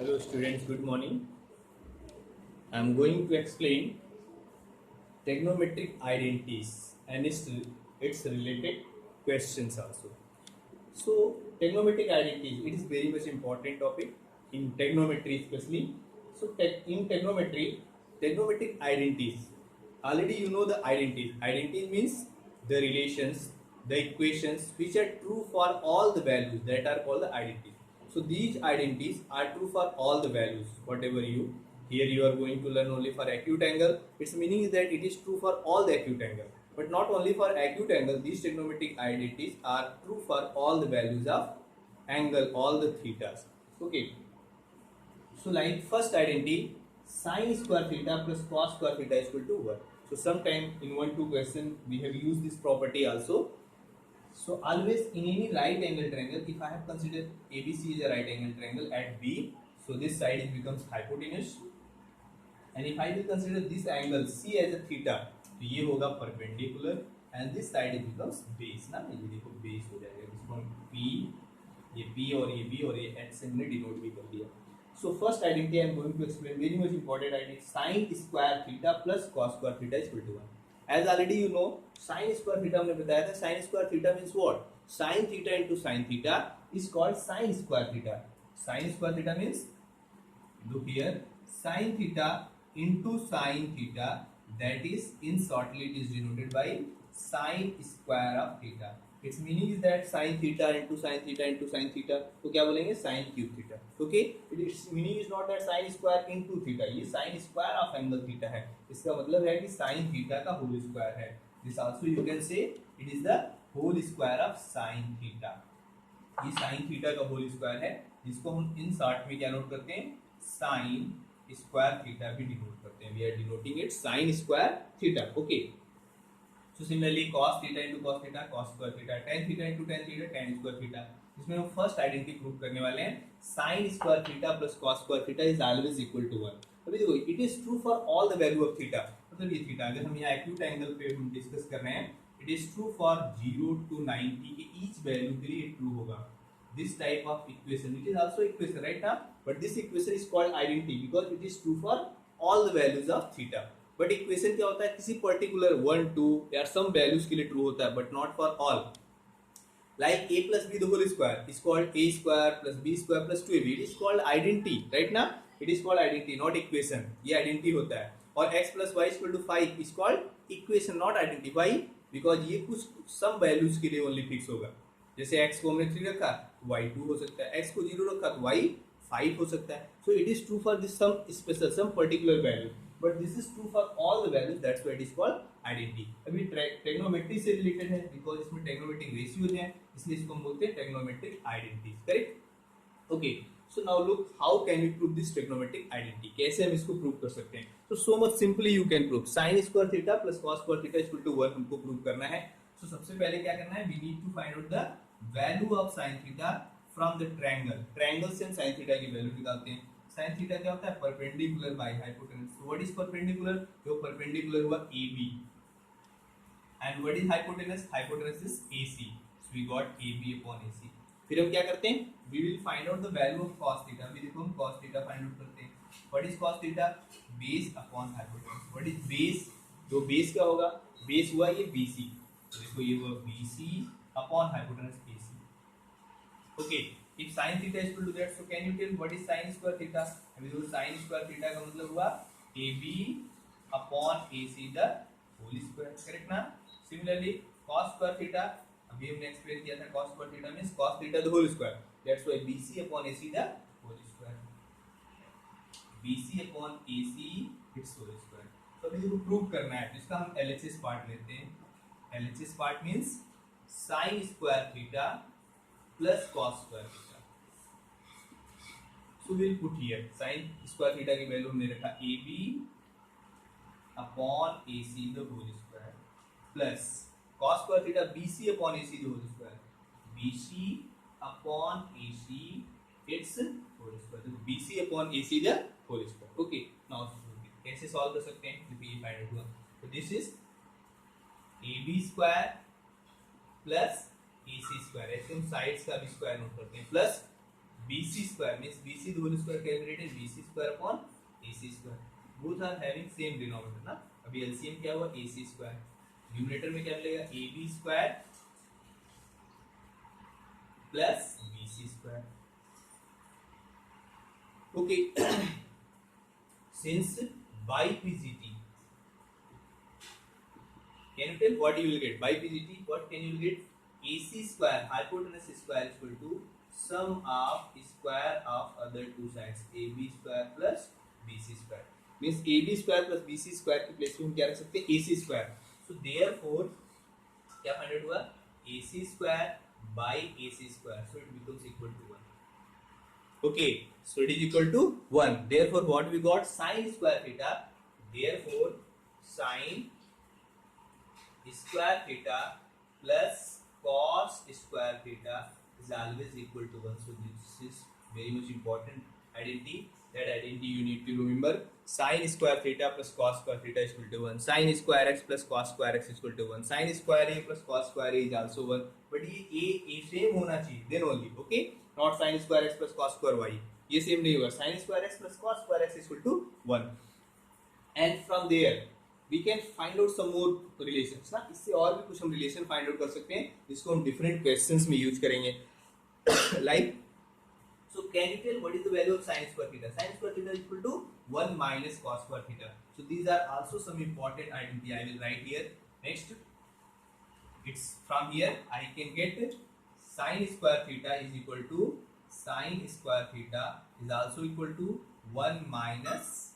Hello students, good morning. I am going to explain trigonometric identities and its related questions also. So trigonometric identities, it is very much important topic in trigonometry especially. So in trigonometric identities, already you know the identities. Identities means the relations, the equations which are true for all the values that are called the identities. So these identities are true for all the values, whatever you here you are going to learn only for acute angle. Its meaning is that it is true for all the acute angle. But not only for acute angle, these trigonometric identities are true for all the values of angle, all the thetas. Okay. So like first identity, sine square theta plus cos square theta is equal to 1. So sometime in 1-2 question we have used this property also. So always in any right angle triangle, if I have considered ABC is a right angle triangle at B, so this side it becomes hypotenuse. And if I will consider this angle C as a theta, तो ये होगा perpendicular and this side it becomes base ना, ये देखो base हो जाएगा, this point P, ये P और ये B और ये H से हमने denote भी कर दिया. So first identity I am going to explain, very much important identity, sin square theta plus cos square theta is equal to 1. As already you know, sin square theta हमने बताया था, sin square theta means what? Sin theta into sin theta is called sin square theta. Sin square theta means, look here, sin theta into sin theta, that is in shortly it is denoted by sin square of theta. Its meaning is that sin theta into sin theta into sin theta, तो क्या बोलेंगे sin cube theta. Okay, its meaning is not that sin square into theta, ये sin square of angle theta है, इसका मतलब है कि sin theta का whole square है. This also you can say it is the whole square of sin theta. ये sin theta का whole square है, जिसको हम इन शॉर्ट में क्या नोट करते हैं, sin स्क्वायर थीटा भी डिनोट करते हैं. We are denoting it sine square theta. Okay. So similarly cos theta into cos theta cos square theta, tan theta into tan theta tan square theta. इसमें हम first identity prove करने वाले हैं, sin square theta plus cos square theta is always equal to 1. अभी देखो it is true for all the value of theta. मतलब ये theta अगर हम यहाँ एक्यूट एंगल पे हम डिस्कस कर रहे हैं, it is true for 0 to 90 के ईच वैल्यू के लिए ट्रू होगा. This type of equation, it is also equation right now, but this equation is called identity because it is true for all the values of theta. But equation क्या होता है, किसी particular 1 2 या some values के लिए true होता है, but not for all. Like a plus b the whole square is called a square plus b square plus 2ab. It is called identity right now. It is called identity, not equation. ये identity होता है. और x plus y is equal to 5 is called equation, not identity. Why? Because ये कुछ some values के लिए only fix होगा. जैसे x को हमने 3 रखा, y 2 हो सकता है, x को 0 रखा तो y 5 हो सकता है. So it is true for this some special some particular value, but this is true for all the values, that's why it is called identity. अभी ट्रिग्नोमेट्री से रिलेटेड है बिकॉज इसमें ट्रिग्नोमेट्रिक रेशियोज हैं, इसलिए इसको हम बोलते हैं trigonometric identities. Correct. Okay. So now look how can we prove this trigonometric identity, कैसे हम इसको प्रूव कर सकते हैं. तो so much simply you can prove sin square theta plus cos square theta equal to 1 हमको प्रूव करना है. सो सबसे पहले क्या करना है, we need to find out the value of sin theta from the triangle. Triangle से हम sin थीटा की वैल्यू निकालते हैं. sin थीटा क्या होता है, perpendicular by hypotenuse. So what is perpendicular, जो परपेंडिकुलर हुआ AB, and what is hypotenuse, hypotenuse is AC. So we got AB upon AC. फिर हम क्या करते हैं, we will find out the value of cos theta. अभी देखो हम cos थीटा फाइंड आउट करते हैं. What is cos theta, base upon hypotenuse. What is base, जो बेस क्या होगा, बेस हुआ ये BC. तो देखो ये हुआ BC upon hypotenuse AC. Okay, if sin theta is equal to that, so can you tell what is sin square theta? अभी देखो sin square theta का मतलब हुआ AB upon AC the whole square, correct ना? Similarly cos square theta, अभी हमने explain किया था, cos square theta means cos theta the whole square. That's why BC upon AC the whole square. BC upon AC its whole square. तो अभी देखो prove करना है, जिसका हम LHS पार्ट लेते हैं. LHS part means sin square theta plus cos square theta. So we'll put here sin square theta की वैल्यू हमने रखा AB upon AC the whole square plus cos square theta BC upon AC the whole square. BC upon AC its whole square. तो BC upon AC the whole square. Okay. Now कैसे solve कर सकते हैं, क्योंकि ये find out हुआ. तो this is AB square plus AC square, ऐसे हम साइड्स का भी स्क्वायर नोट करते हैं, plus BC square means BC the whole square calculated BC square upon AC square. Both are having same denominator ना. अभी LCM क्या हुआ AC square. न्यूमरेटर में क्या मिलेगा AB square plus BC square. Okay. Since by PGT, can you tell what you will get by PGT? What can you get? AC square hypotenuse square is equal to sum of square of other two sides AB square plus BC square. Means AB square plus BC square की place में हम क्या रख सकते हैं AC square. So therefore क्या find out हुआ AC square by AC square. So it becomes equal to 1. Okay, so it is equal to 1. Therefore what we got sin square theta. Therefore sin square theta plus cos square theta is always equal to 1. So this is very much important identity. That identity you need to remember. Sin square theta plus cos square theta is equal to 1. Sin square x plus cos square x is equal to 1. Sin square a plus cos square a is also 1. But ये a same होना चाहिए then only. Okay, not sin square x plus cos square y. ये same नहीं होगा. Sin square x plus cos square x is equal to 1. And from there we can find out some more relations ना. इससे और भी कुछ हम relation find out कर सकते हैं जिसको हम different questions में use करेंगे. Like, so can you tell what is the value of sin square theta? Sin square theta is equal to 1 minus cos square theta. So these are also some important identity I will write here. Next, it's from here I can get sin square theta is equal to sin square theta is also equal to 1 minus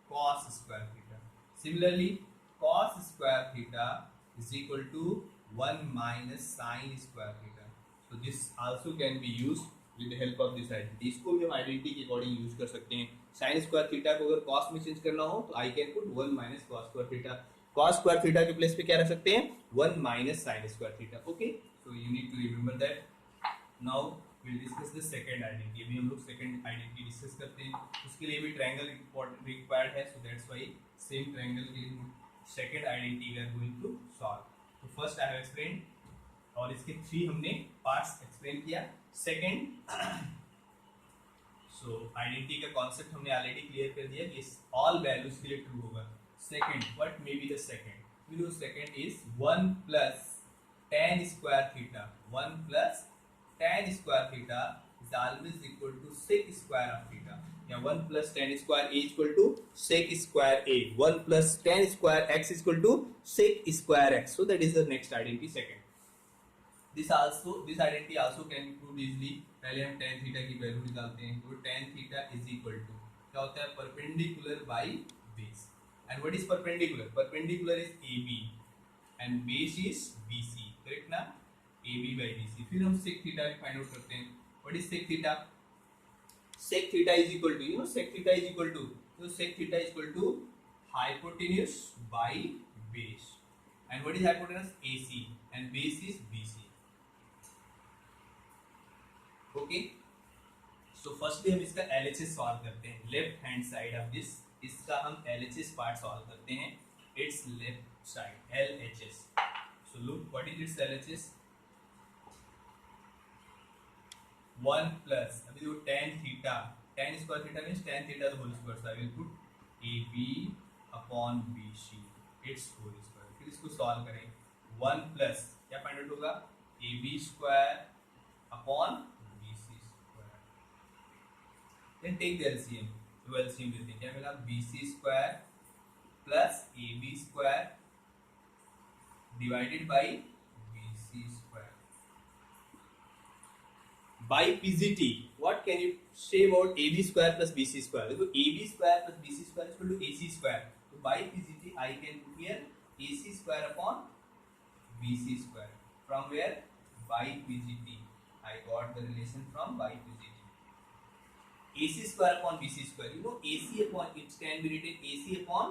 cos square theta. Similarly, cos square theta is equal to 1 minus sin square theta. So this also can be used with the help of this identity. इसको भी हम identity के according use कर सकते हैं. sin square theta को अगर cos में चेंज करना हो तो I can put 1 minus cos square theta. cos square theta के प्लेस पे क्या रख सकते हैं 1 minus sin square theta. Okay, so you need to remember that. Now we'll discuss the second identity. अभी हम लोग second identity डिस्कस करते हैं. उसके लिए भी ट्रायंगल रिक्वायर्ड है, so that's why same triangle के लिए second identity we are going to solve. तो first I have explained और इसके 3 हमने पार्ट्स एक्सप्लेन किया. सेकंड, सो आइडेंटिटी का कॉन्सेप्ट हमने ऑलरेडी क्लियर कर दिया कि ऑल वैल्यूज के लिए ट्रू होगा. Second, what may be the second? We know second is 1 plus tan square theta. 1 plus tan square theta is always equal to sec square of theta. या 1 plus tan square a equal to sec square a. 1 plus tan square x equal to sec square x. So that is the next identity second. this identity also can be proved easily. पहले हम tan theta की value निकालते हैं. तो tan theta is equal to क्या होता है perpendicular by base. And what is perpendicular? Perpendicular is AB and base is BC. Correct ना? AB by BC. फिर हम sec थीटा भी फाइंड आउट करते हैं. What is sec theta? sec theta is equal to, you know sec theta is equal to, तो sec theta is equal to hypotenuse by base. And what is hypotenuse? AC and base is BC. Okay, so firstly हम इसका LHS solve करते हैं. Left hand side of this, इसका हम LHS part solve करते हैं. It's left side LHS. So look what is its LHS. 1 plus, अभी देखो tan theta, tan square theta means tan theta the whole square. So I will put AB upon BC its whole square. फिर इसको solve करें. 1 plus क्या find out होगा AB square upon then take the LCM. तो LCM लेते हैं. क्या मिला? BC square plus AB square divided by BC square by PGT. What can you say about AB square plus BC square? देखो AB square plus BC square equal to AC square. तो by PGT I can put here AC square upon BC square. From where? By PGT. I got the relation from by PGT. AC square upon BC square. You know AC upon it can be written AC upon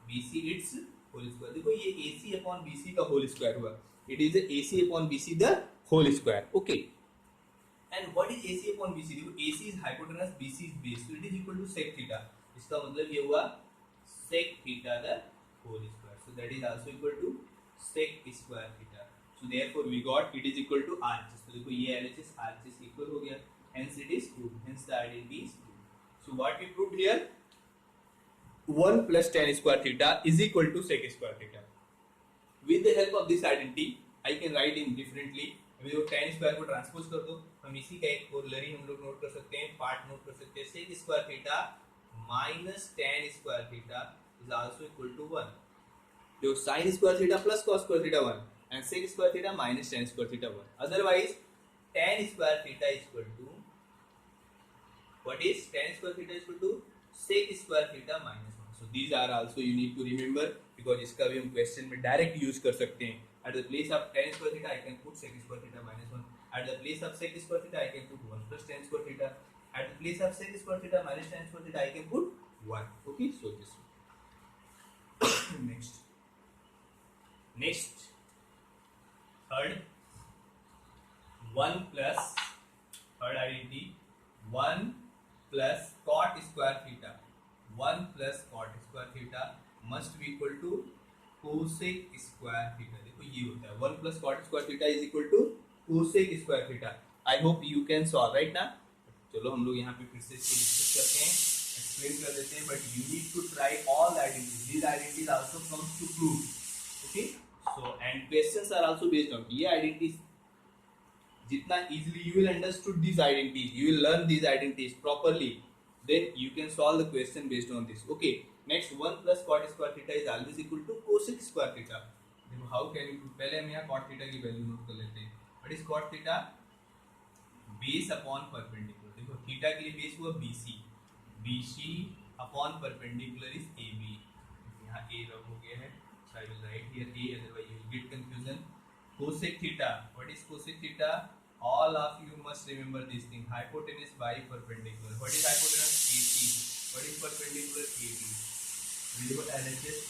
BC its whole square. देखो ये AC upon BC का whole square हुआ. It is a AC upon BC the whole square. Okay. And what is AC upon BC? देखो AC is hypotenuse, BC is base. So it is equal to sec theta. इसका मतलब ये हुआ sec theta the whole square. So that is also equal to sec square theta. So therefore we got it is equal to RHS. तो देखो ये LHS RHS equal हो गया. Hence it is true. identity is true. So what we proved here? 1 plus tan square theta is equal to sec square theta. With the help of this identity, I can write in differently. अभी वो tan square को transpose कर दो, हम इसी का एक corollary हम लोग नोट कर सकते हैं, पार्ट नोट कर सकते हैं. sec square theta minus tan square theta is also equal to 1. जो sin square theta plus cos square theta 1 and sec square theta minus tan square theta 1. Otherwise, tan square theta is equal to what is tan square theta is equal to sec square theta minus 1. So these are also you need to remember because इसका भी हम question में direct use कर सकते हैं. At the place of tan square theta I can put sec square theta minus 1. At the place of sec square theta I can put 1 plus tan square theta. At the place of sec square theta minus tan square theta I can put 1. Okay, so this next third 1 plus third identity 1 plus cot square theta 1 plus cot square theta must be equal to cosec square theta. देखो ये होता है 1 plus cot square theta is equal to cosec square theta. I hope you can solve right now. चलो हम लोग यहाँ पे फिर से इसको डिस्कस करते हैं, एक्सप्लेन कर देते हैं, but you need to try all the identities. These identities also comes to prove. Okay, so and questions are also based on ये identities. जितना easily you will understood these identities, you will learn these identities properly, then you can solve the question based on this. Okay, next 1 plus cot square theta is always equal to cosec square theta. देखो how can you prove? पहले हम यहाँ cot theta की value note कर लेते हैं. What is cot theta? Base upon perpendicular. देखो theta के लिए बेस हुआ BC, BC upon perpendicular is AB. यहाँ A रब हो गया है, so I will write here A, otherwise you will get confusion. Cosec theta, what is cosec theta? All of you must remember this thing, hypotenuse by perpendicular. What is hypotenuse? AC. What is perpendicular? AB. Visible LHS.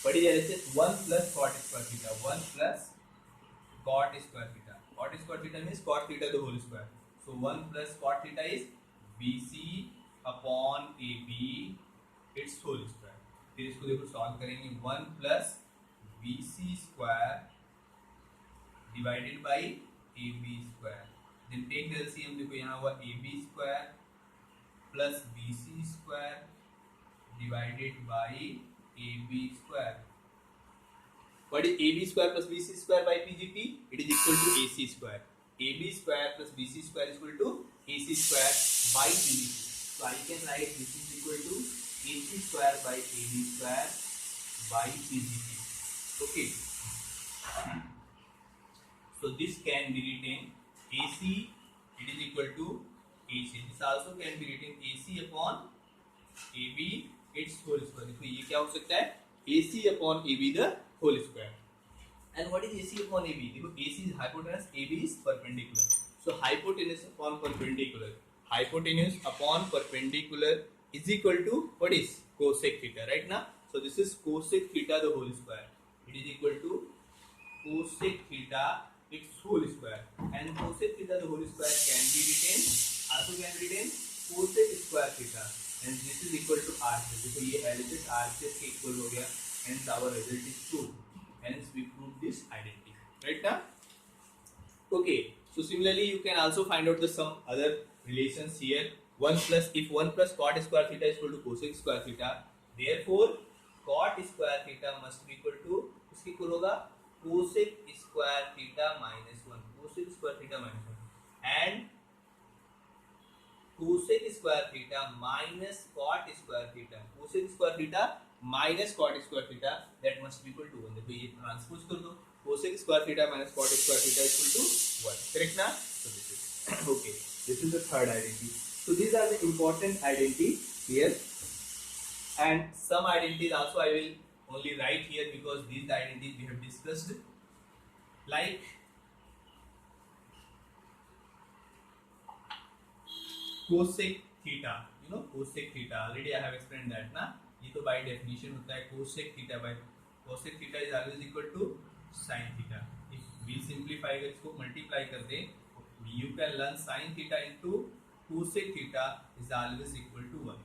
What is LHS? 1 plus cot square theta. 1 plus cot square theta. Cot square theta means cot theta the whole square. So 1 plus cot theta is BC upon AB its whole square. फिर इसको देखो solve करेंगे. 1 plus BC square divided by AB square. Then take the LCM. देखो यहाँ हुआ AB square plus BC square divided by AB square. What is AB square plus BC square by PGP? It is equal to AC square. AB square plus BC square is equal to AC square by PGP. So I can write this is equal to AC square by AB square by PGP. Okay. So this can be written AC, it is equal to AC. This also can be written AC upon AB its whole square. देखो ये क्या हो सकता है? AC upon AB the whole square. And what is AC upon AB? देखो AC is hypotenuse, AB is perpendicular. So hypotenuse upon perpendicular. Hypotenuse upon perpendicular is equal to what is? Cosec theta, right now? So this is cosec theta the whole square. It is equal to cosec theta its whole square. And cosec theta the whole square can be written, also can be written cosec square theta. And this is equal to RHS. देखो ये LHS RHS के equal हो गया. Hence our result is true. Hence we prove this identity. Right now? Okay. So similarly you can also find out the some other relations here. 1 plus if 1 plus cot square theta is equal to cosec square theta, therefore cot square theta must be equal to इसकी equal होगा cosec square theta minus 1. Cosec square theta minus 1 and cosec square theta minus cot square theta. Cosec square theta minus cot square theta that must be equal to 1. देखो ये transpose कर दो. Cosec square theta minus cot square theta is equal to 1. Correct ना? So this is okay. This is the third identity. So these are the important identities here, and some identities also I will only write here because these identities we have discussed, like cosec theta. You know cosec theta already I have explained that ना. ये तो by definition होता है cosec theta by cosec theta is always equal to sin theta. If we simplify अगर इसको multiply कर दे, you can learn sin theta into cosec theta is always equal to 1.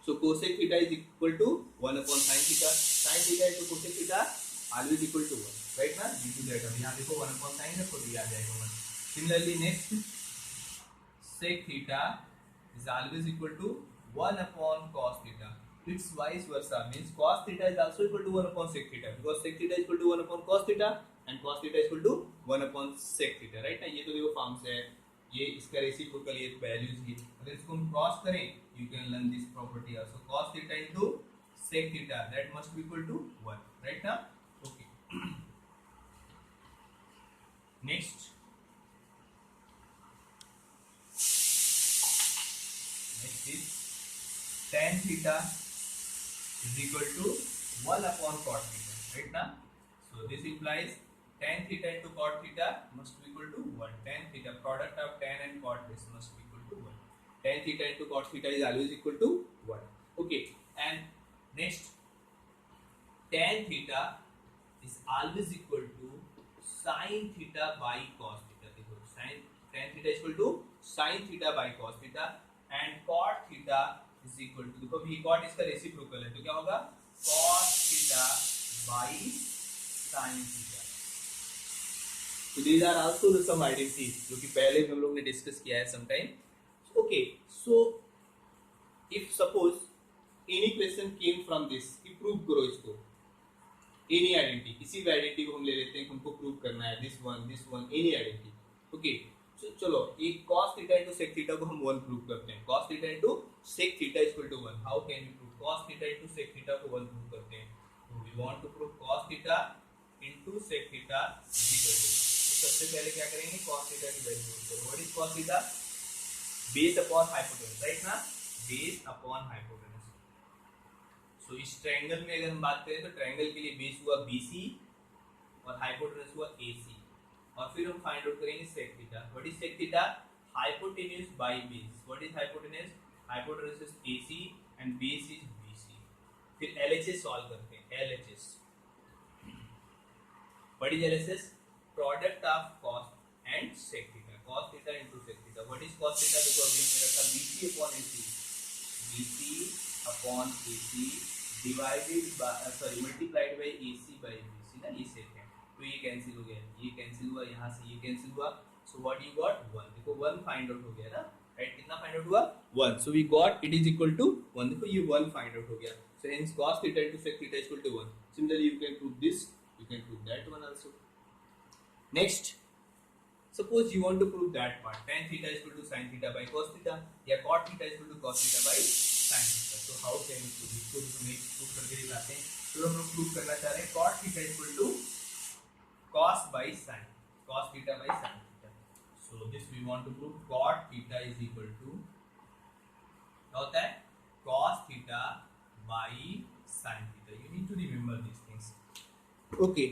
So cosec theta is equal to 1 upon sin theta. Sin theta into cosec theta always equal to 1. Right ना? Due to that अब यहाँ देखो 1 upon sin है तो ये आ जाएगा 1. Similarly next sec theta is always equal to 1 upon cos theta. It's vice versa, means cos theta is also equal to 1 upon sec theta, because sec theta is equal to 1 upon cos theta and cos theta is equal to 1 upon sec theta, right ना. ये तो देखो forms है, ये इसका reciprocal, ये values ही, अगर इसको हम क्रॉस करें you can learn this property also, cos theta into sec theta that must be equal to 1, right ना. Okay. Next is tan theta is equal to 1 upon cot theta, right now. So this implies tan theta into cot theta must be equal to 1. Tan theta, product of tan and cot, this must be equal to 1. Tan theta into cot theta is always equal to 1. Okay, and next, tan theta is always equal to sin theta by cos theta. देखो sin tan theta is equal to sin theta by cos theta and cot theta is equal to, देखो भी cot इसका reciprocal है तो क्या होगा cos theta by sin theta. So these are also the some identities जो कि पहले भी हम लोग ने डिस्कस किया है sometime. Okay, so if suppose any question came from this कि प्रूव करो इसको, any identity, किसी भी आइडेंटिटी को हम ले लेते हैं, हमको प्रूव करना है this one, any identity. Okay, चलो एक cos theta into sec theta को हम 1 प्रूव करते हैं. cos theta into sec theta is equal to 1. How can we prove cos theta into sec theta को 1 प्रूव करते हैं? So we want to prove cos theta into sec theta is equal to, तो सबसे पहले क्या करेंगे, cos theta की value put करो. What is cos theta? Base upon hypotenuse, right ना, base upon hypotenuse. So इस ट्रायंगल में अगर हम बात करें तो ट्रायंगल के लिए बेस हुआ BC और हाइपोटेनस हुआ AC, और फिर हम फाइंड आउट करेंगे sec theta. What is sec theta? Hypotenuse by base. What is hypotenuse? Hypotenuse is AC and base is BC. फिर LHS सॉल्व करते हैं. LHS, what is LHS? Product of cos and sec theta. Cos theta into sec theta. What is cos theta? देखो अभी हमने रखा BC upon AC. BC upon AC divided by multiplied by AC by BC ना, ये sec है. तो ये cancel हो गया, ये कैंसिल हुआ, यहाँ से ये कैंसिल हुआ. So what you got 1. देखो 1 फाइंड आउट हो गया ना, राइट. कितना फाइंड आउट हुआ 1. So we got it is equal to 1. देखो ये 1 फाइंड आउट हो गया. So hence cos theta into sec theta is equal to 1. Similarly you can prove this, you can prove that one also. Next, suppose you want to prove that part, tan theta is equal to sin theta by cos theta या cot theta is equal to cos theta by sin theta. So how can we prove? इसको भी हम एक prove करके दिखाते हैं. तो हम लोग प्रूव करना चाह रहे हैं cot theta is equal to cos by sin, cos theta by sin theta. So this we want to prove cot theta is equal to, क्या होता है, cos theta by sin theta. You need to remember these things. Okay,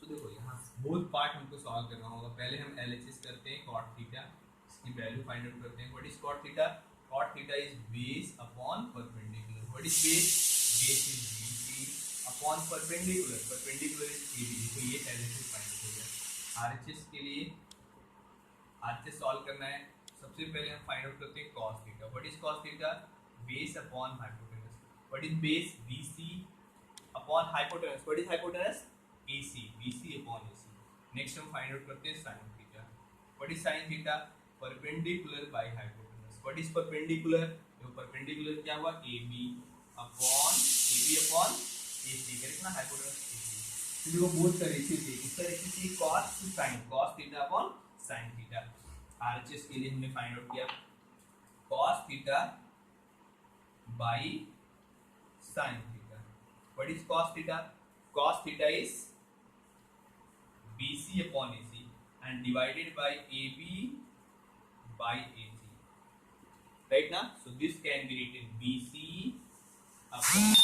so देखो यहाँ both part हमको solve करना होगा. पहले हम LHS करते हैं cot theta, इसकी वैल्यू फाइंड आउट करते हैं. What is cot theta? Cot theta is base upon perpendicular. What is base? Base is BC upon perpendicular. Perpendicular is AB. तो ये LHS फाइंड हो गया. RHS के लिए RHS सॉल्व करना है. सबसे पहले हम फाइंड आउट करते हैं cos theta. What is cos theta? Base upon hypotenuse. What is base? BC upon hypotenuse. What is hypotenuse? AC. BC upon AC. Next हम फाइंड आउट करते हैं sin theta. What is sin theta? Perpendicular by hypotenuse. What is perpendicular? तो perpendicular क्या हुआ, AB upon AC, correct ना, hypotenuse AC. तो देखो both का रेशियो थी, इसका रेशियो थी cos to sin, cos theta upon sin theta. RHS के लिए हमने फाइंड आउट किया cos theta by sin theta. What is cos theta? Cos theta is BC upon AC and divided by AB by AC, right now. So this can be written BC upon,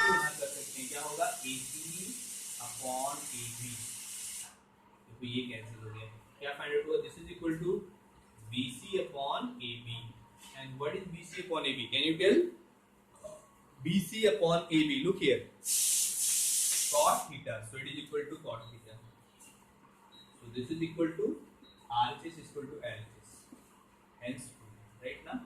तो यहाँ कर सकते हैं क्या होगा, AC upon AB. तो ये cancel हो गया. क्या फाइंड आउट हुआ? This is equal to BC upon AB. And what is BC upon AB? Can you tell? BC upon AB. Look here. Cot theta. So it is equal to cot theta. So this is equal to RHS is equal to LHS. Hence, right now.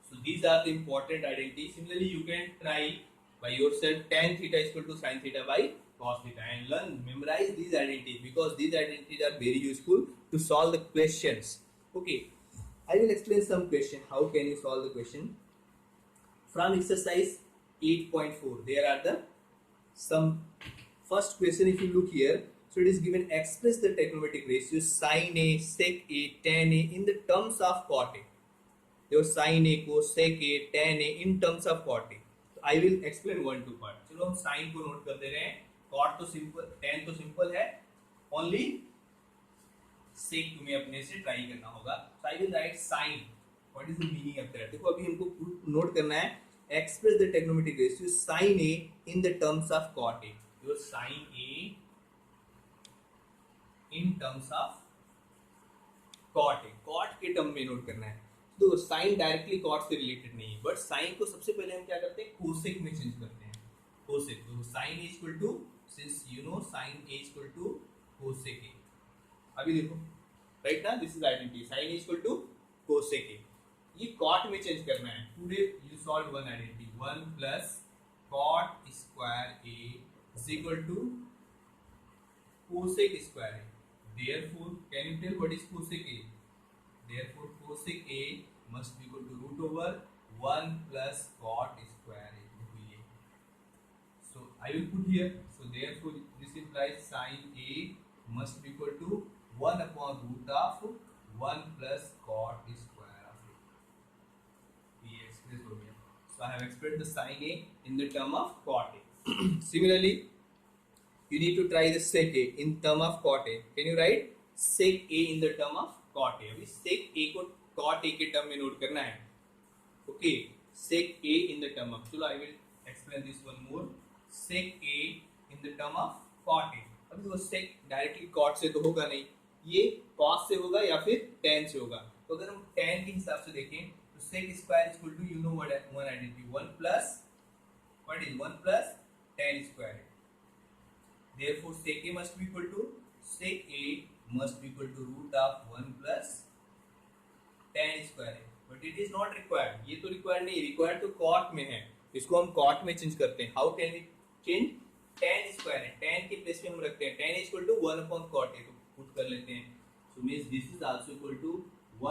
So these are the important identities. Similarly, you can try by yourself tan theta is equal to sin theta by cos theta and learn, memorize these identities, because these identities are very useful to solve the questions. Okay, I will explain some question. How can you solve the question from exercise 8.4? There are the some first question. If you look here, so it is given express the trigonometric ratios sin a, sec a, tan a in the terms of cot a. Your sin a को sec a, tan a in terms of cot a. तो I will explain one to part. चलो हम sin को note कर दे रहे हैं. cot तो simple, tan तो सिंपल है. Only sec तुम्हें अपने से ट्राई करना होगा. So I will write sin. What is the meaning of that? देखो अभी हमको नोट करना है. Express the trigonometric ratio sin a in the terms of cot a. Your sin a in terms of cot a. Cot के term में note करना है. तो साइन डायरेक्टली कॉट से रिलेटेड नहीं है, बट साइन को सबसे पहले हम क्या करते हैं, कोसेक में चेंज करते हैं. कोसेक, तो sine is equal to, since you know sine A is equal to cosec A. अभी देखो राइट ना, this is identity. Sine is equal to cosec A. ये कॉट में चेंज करना है. Today you solve one identity. 1 plus cot square A is equal to cosec square A. Therefore, can you tell what is cosec a? Therefore, cosec a must be equal to root over 1 plus cot square a. So I will put here. So therefore, this implies sin a must be equal to 1 upon root of 1 plus cot square of a. ये express हो गया. So I have expressed the sin a in the term of cot a. Similarly, you need to try the sec a in term of cot a. Can you write sec a in the term of cot a? अभी sec a को cot a के term में note करना है. Okay, sec a in the term of, चलो I will explain this one more. Sec a in the term of cot a. अभी वो sec directly cot से तो होगा नहीं, ये cos से होगा या फिर tan से होगा. तो अगर हम tan के हिसाब से देखें तो sec square is equal to, you know what, one identity, 1 plus, what is 1 plus tan square. Therefore, sec a must be equal to, sec a must be equal to root of 1 plus tan square a. But it is not required. ये तो required नहीं, required तो cot में है. इसको हम cot में change करते हैं. How can we change? tan square है. tan के place में हम रखते हैं tan is equal to 1 upon cot a. तो put कर लेते हैं. So means this is also equal to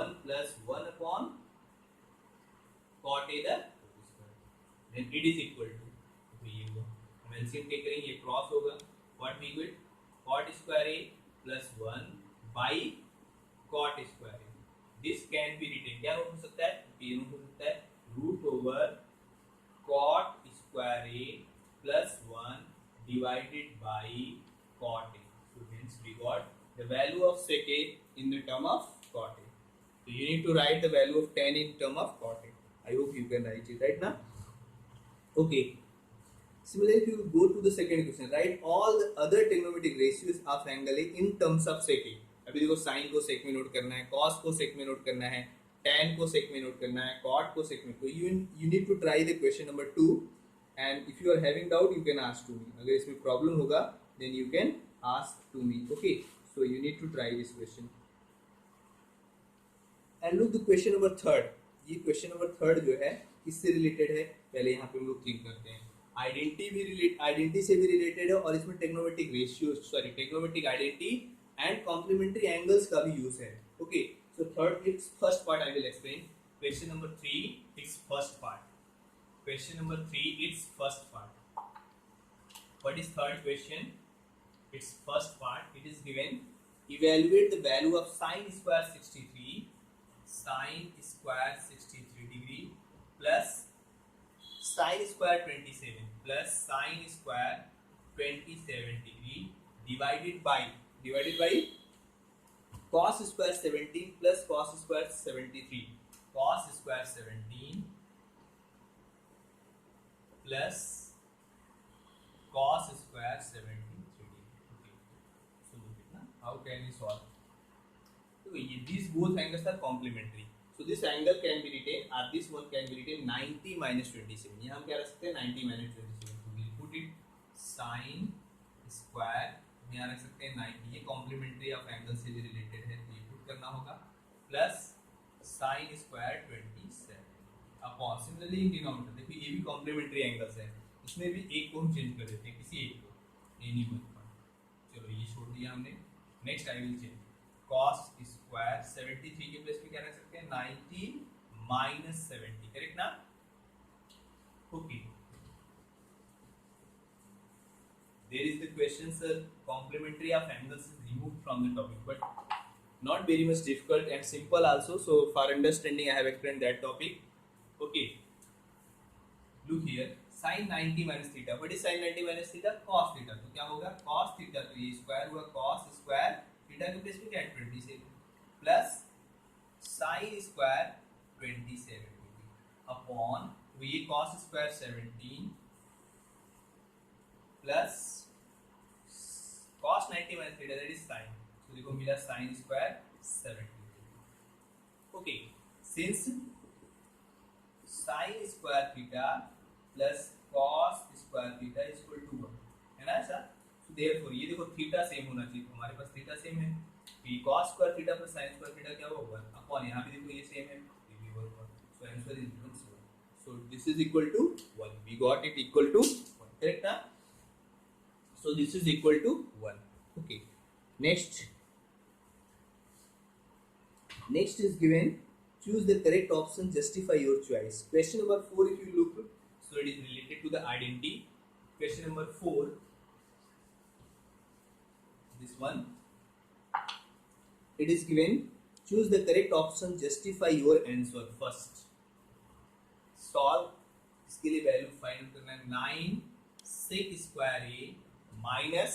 1 plus 1 upon cot a the square. Then it is equal to, तो ये लो हम LCM टेक करेंगे, ये क्रॉस होगा. What we will, cot square a plus 1 by cot square a. This can be written, क्या हो सकता है, ये हो सकता है root over cot square a plus 1 divided by cot a. So hence we got the value of sec a in the term of cot a. So you need to write the value of tan in term of cot a. I hope you can write it right now. Okay. Similarly, if you go to the second question, write all the other trigonometric ratios of angle A in terms of sec A. अभी देखो sin को sec में note करना है, cos को sec में note करना है, tan को sec में नोट करना है, cot को sec में. तो you need to try the question number 2, and if you are having doubt you can ask to me. अगर इसमें problem होगा then you can ask to me. Okay, so you need to try this question. And look the question number 3. ये question number 3 जो है इससे related है. पहले यहाँ पे हम लोग think करते हैं. आइडेंटिटी से भी रिलेटेड है और इसमें trigonometric ratio, sorry trigonometric identity and complementary angles का भी यूज है. Okay, so third its first part I will explain. Question number 3 its first part. Question number 3 its first part. What is third question? Its first part. It is given evaluate the value of sin square 63, sin square 63 degree plus sin square 27 plus sin square 27 degree divided by cos square 17 plus cos square 73. Cos square 17 plus cos square 73 degree. Okay, so look it na, how can we solve? So these both angles are complementary. So this angle can be written, or this one can be written 90 minus 27. यहाँ हम क्या रख सकते हैं 90 minus 27. So we'll put it sin square, यहाँ रख सकते हैं 90. ये complementary of angle से भी related है, तो ये put करना होगा plus sin square 27 upon, similarly in denominator देखिए ये भी complementary angles है, इसमें भी एक को हम change कर देते हैं, किसी एक को, any one point. चलो ये छोड़ दिया हमने. Next I will change cos square 73 के place 90 minus 70. Correct na? Okay. There is the question, sir. Complementary of angles is removed from the topic, but not very much difficult and simple also. So for understanding, I have explained that topic. Okay. Look here. Sin 90 minus theta. What is sin 90 minus theta? Cos theta. तो क्या होगा? Cos theta तो ये square हुआ cos square theta के place पे क्या 27 plus sin square 27 upon तो ये cos square 17 plus cos 90 minus theta that is sin. तो देखो मिला sin square 17. Okay. Since sin square theta plus cos square theta is equal to 1 है ना ऐसा. सो देयरफॉर ये देखो थीटा सेम होना चाहिए. हमारे पास थीटा सेम है. ये cos square theta plus sin square theta क्या होगा 1 अपॉन यहां भी देखो ये सेम है ये भी 1. So answer is 1. So this is equal to 1. We got it equal to 1. Correct ना. So this is equal to 1. Okay. Next is given. Choose the correct option. Justify your choice. Question number 4. If you look, so it is related to the identity. Question number 4. This one. It is given. Choose the correct option. Justify your answer first. Solve. इसके लिए value find करना है 9 sec square a minus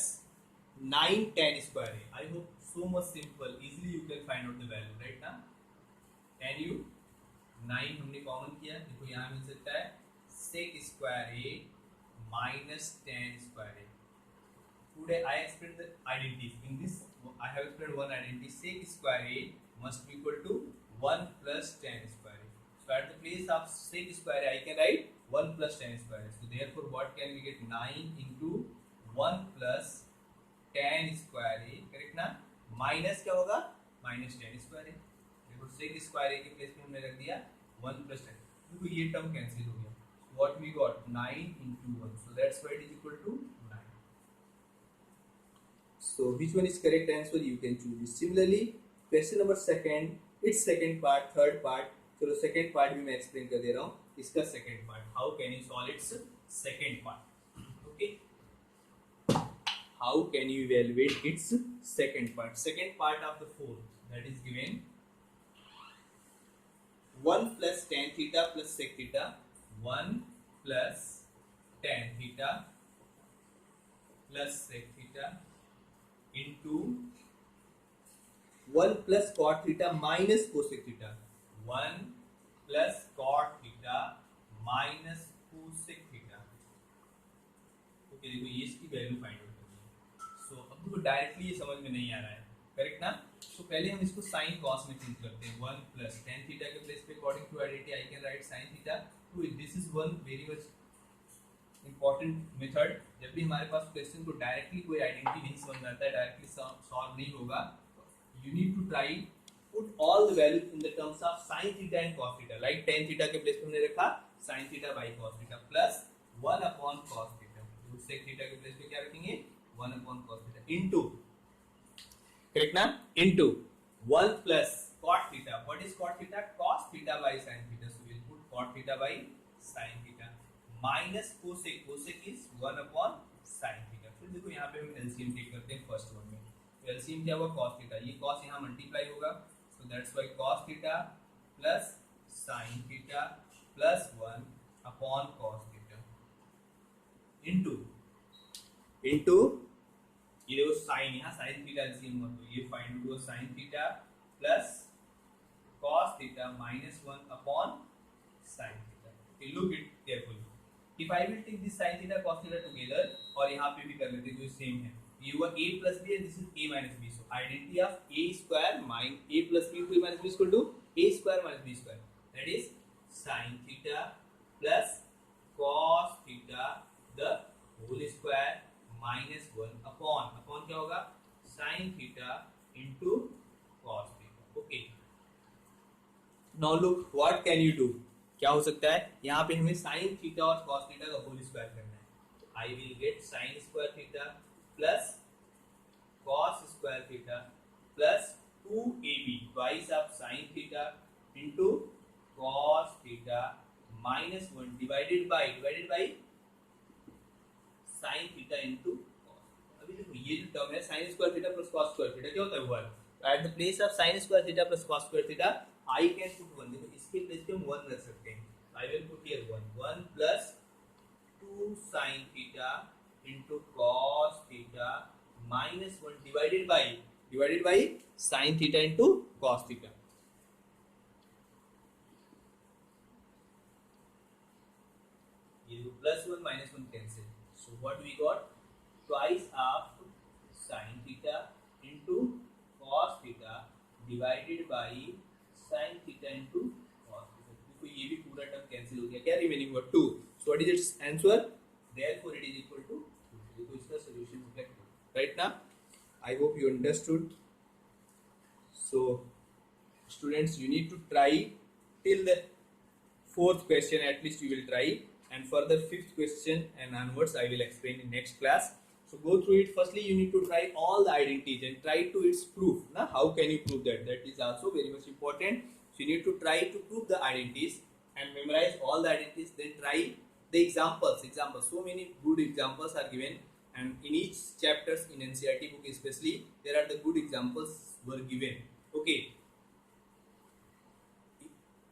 9 tan square a. I hope so much simple. Easily you can find out the value, right now. Can you 9 हमने common किया. देखो यहाँ मिल सकता है sec square a minus tan square a. Today I explained the identities. In this I have explained one identity. Sec square a must be equal to 1 plus tan square a. So at the place of sec square a I can write 1 plus tan square a. So therefore what can we get? 9 into 1 plus tan square a. Correct ना. Minus क्या होगा? Minus tan square a. देखो sec square a के place में हमने रख दिया 1 plus tan. देखो ये टर्म कैंसिल हो गया. What we got? 9 into 1. So that's why it is equal to 9. So which one is correct answer? You can choose it. Similarly, question number second, its second part, third part. चलो second part भी मैं explain कर दे रहा हूँ. इसका second part. How can you solve its second part? Okay. How can you evaluate its second part? Second part of the fourth that is given 1 plus tan theta plus sec theta. 1 plus tan theta plus sec theta into 1 plus cot theta minus cosec theta. 1 plus cot theta minus cosec theta. Okay देखो ये इसकी value find out करनी है. सो अब देखो directly ये समझ में नहीं आ रहा है. करेक्ट ना. तो पहले हम इसको sin cos में चेंज करते हैं. 1 plus tan theta के प्लेस पे according to identity I can write sin theta. तो this is one very much important method. जब भी हमारे पास क्वेश्चन को डायरेक्टली कोई आइडेंटिटी नहीं समझ में आता है, डायरेक्टली सॉल्व नहीं होगा, you need to try put all the values in the terms of sin theta and cos theta. Like tan theta के प्लेस पे हमने रखा sin theta by cos theta plus 1 upon cos theta. तो sec theta के place पे क्या रखेंगे? 1 upon cos theta into, correct ना, into 1 plus cot theta. What is cot theta? Cos theta by sin theta. So we'll put cot theta by sin theta minus cosec. Cosec is 1 upon sin theta. फिर देखो यहाँ पे हम LCM take करते हैं first one में. तो LCM क्या हुआ? cos theta. ये cos यहाँ मल्टीप्लाई होगा. So that's why cos theta plus sin theta plus 1 upon cos theta into ये देखो साइन, यहाँ साइन थीटा एलसीएम हुआ तो ये फाइंड हुआ sine theta plus cos theta minus 1 upon sine theta. Okay look it carefully. If I will take this sine theta cos theta together और यहाँ पे भी कर लेते हैं तो सेम है. ये हुआ a plus B, this is a minus B. So identity of a square minus a plus B equal minus B equal to a square minus b square. That is sine theta plus cos theta the whole square minus 1 upon क्या होगा? Sine theta into cos theta. Okay now look what can you do. क्या हो सकता है? यहाँ पे हमें sine theta और कॉस थीटा का होल स्क्वायर करना है. I will get sign square theta plus cos square theta plus 2ab twice of sine theta into cos theta minus 1 divided by sin theta into cos। अभी देखो ये जो term है sin square theta plus cos square theta क्या होता है 1। At the place of sin square theta plus cos square theta I can put 1। देखो इसके प्लेस पे हम 1 रख सकते हैं। आई will put here 1 plus 2 sin theta into cos theta minus 1 divided by sin theta into cos theta। ये plus 1 minus 1 cancel. So what we got? Twice of sin theta into cos theta divided by sin theta into cos theta। देखो ये भी पूरा term cancel हो गया। क्या remaining हुआ 2। So what is its answer? Therefore it is equal to 2। देखो इसका सॉल्यूशन हो गया 2। Right now? I hope you understood. So students, you need to try till the 4th question at least you will try, and further 5th question and onwards I will explain in next class. So go through it. Firstly you need to try all the identities and try to its proof. Now how can you prove that? That is also very much important. So you need to try to prove the identities and memorize all the identities, then try the examples. So many good examples are given, and in each chapters in NCERT book especially there are the good examples were given. Okay,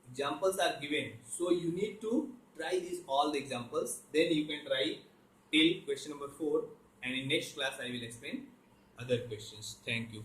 examples are given, so you need to try these all the examples, then you can try till question number 4, and in next class I will explain other questions. Thank you.